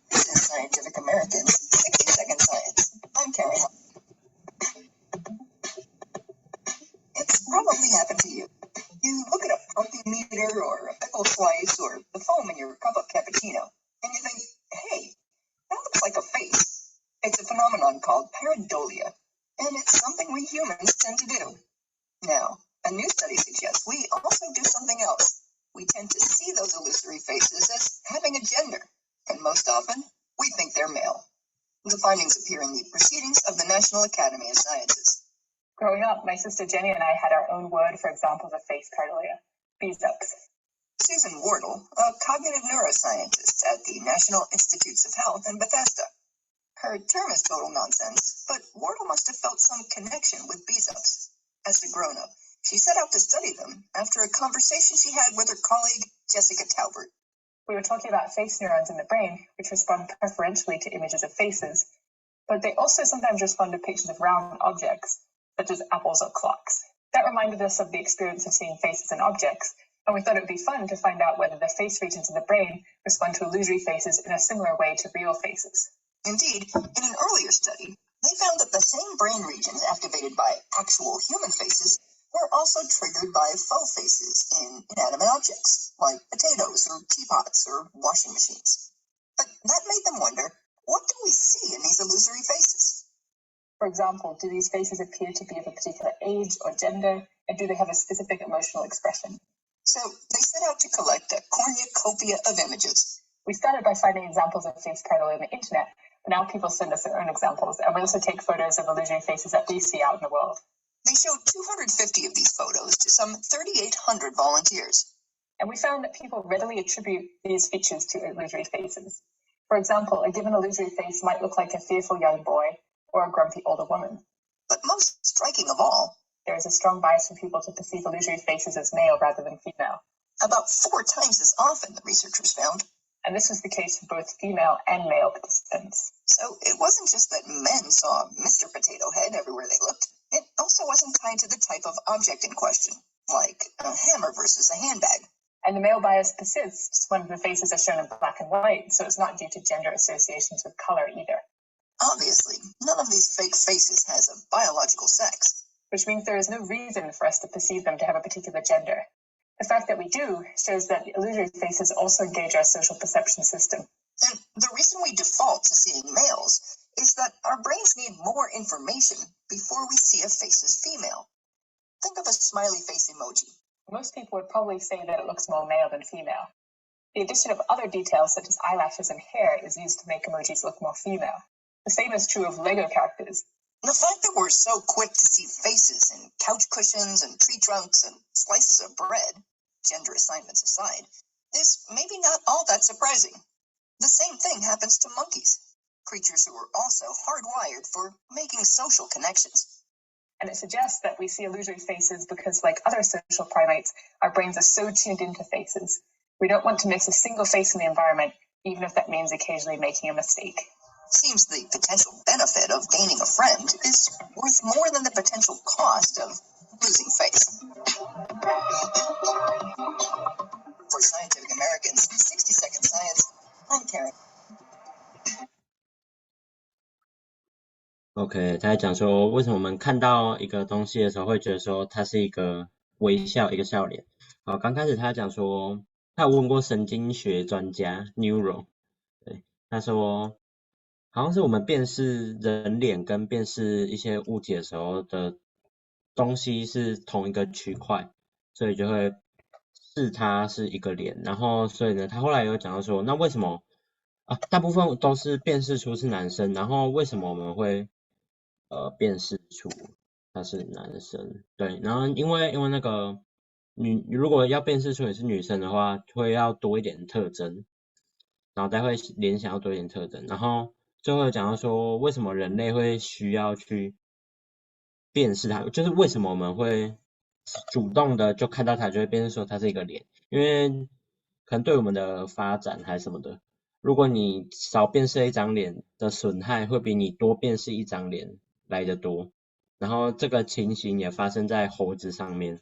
This is Scientific American's 60-second science. I'm Carrie. It's probably happened to you. You look at a protein meter or a pickle slice or the foam in your cup of cappuccino, and you think, hey, that looks like a face. It's a phenomenon called pareidolia, and it's something we humans tend to do. Now, a new study suggests we also do something else. We tend to see those illusory faces as having a gender, and most often, we think they're male. The findings appear in the Proceedings of the National Academy of Sciences. Growing up, my sister Jenny and I had our own word for examples of face pareidolia, bees-ups. Susan Wardle, a cognitive neuroscientist at the National Institutes of Health in Bethesda. Her term is total nonsense, but Wardle must have felt some connection with bees-ups. As a grown-up, she set out to study them after a conversation she had with her colleague, Jessica Taubert. We were talking about face neurons in the brain, which respond preferentially to images of faces, but they also sometimes respond to pictures of round objects, such as apples or clocks. That reminded us of the experience of seeing faces and objects, and we thought it would be fun to find out whether the face regions in the brain respond to illusory faces in a similar way to real faces. Indeed, in an earlier study, they found that the same brain regions activated by actual human faces were also triggered by faux faces in inanimate objects, like potatoes or teapots or washing machines. But that made them wonder, what do we see in these illusory faces? For example, do these faces appear to be of a particular age or gender, and do they have a specific emotional expression? So they set out to collect a cornucopia of images. We started by finding examples of face pareidolia on the internet, but now people send us their own examples, and we also take photos of illusory faces that we see out in the world. They showed 250 of these photos to some 3,800 volunteers. And we found that people readily attribute these features to illusory faces. For example, a given illusory face might look like a fearful young boy or a grumpy older woman. But most striking of all, there is a strong bias for people to perceive illusory faces as male rather than female. About 4 times as often, the researchers found. And this was the case for both female and male participants. So it wasn't just that men saw Mr. Potato Head everywhere they looked. It also wasn't tied to the type of object in question, like a hammer versus a handbag. And the male bias persists when the faces are shown in black and white, so it's not due to gender associations with color either. Obviously, none of these fake faces has a biological sex. Which means there is no reason for us to perceive them to have a particular gender. The fact that we do shows that the illusory faces also engage our social perception system. And the reason we default to seeing males is that our brains need more information before we see a face as female. Think of a smiley face emoji. Most people would probably say that it looks more male than female. The addition of other details such as eyelashes and hair is used to make emojis look more female. The same is true of Lego characters. The fact that we're so quick to see faces in couch cushions and tree trunks and slices of bread, gender assignments aside, is maybe not all that surprising. The same thing happens to monkeys, creatures who are also hardwired for making social connections. And it suggests that we see illusory faces because, like other social primates, our brains are so tuned into faces. We don't want to miss a single face in the environment, even if that means occasionally making a mistake. Seems the potential benefit of gaining a friend is worth more than the potential cost of losing face. For Scientific American's 60-second science, I'm Karen. OK， 他在讲说为什么我们看到一个东西的时候会觉得说它是一个微笑，一个笑脸。好，刚开始他讲说他有问过神经学专家 Neuro， 对，他说好像是我们辨识人脸跟辨识一些物体的时候的东西是同一个区块，所以就会视它是一个脸。然后所以呢，他后来有讲到说，那为什么大部分都是辨识出是男生，然后为什么我们会辨识出他是男生？对，然后因为那个如果要辨识出你是女生的话，会要多一点特征，脑袋会联想要多一点特征，然后最后讲到说为什么人类会需要去辨识它，就是为什么我们会主动的就看到它就会辨识说它是一个脸，因为可能对我们的发展还是什么的，如果你少辨识一张脸的损害会比你多辨识一张脸来得多，然后这个情形也发生在猴子上面，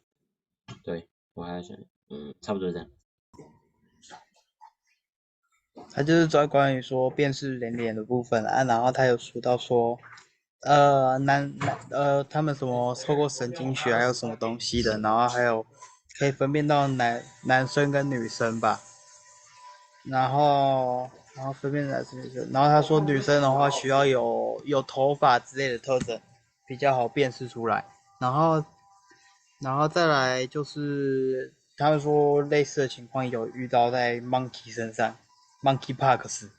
对，我还要想，差不多这样。他就是在关于说辨识人脸的部分啊，然后他有说到说，他们什么透过神经学还有什么东西的，然后还有可以分辨到男生跟女生吧，然后分辨男生女生，然后他说女生的话需要有头发之类的特征比较好辨识出来，然后再来就是他们说类似的情况有遇到在 Monkey 身上 ，Monkey Parks。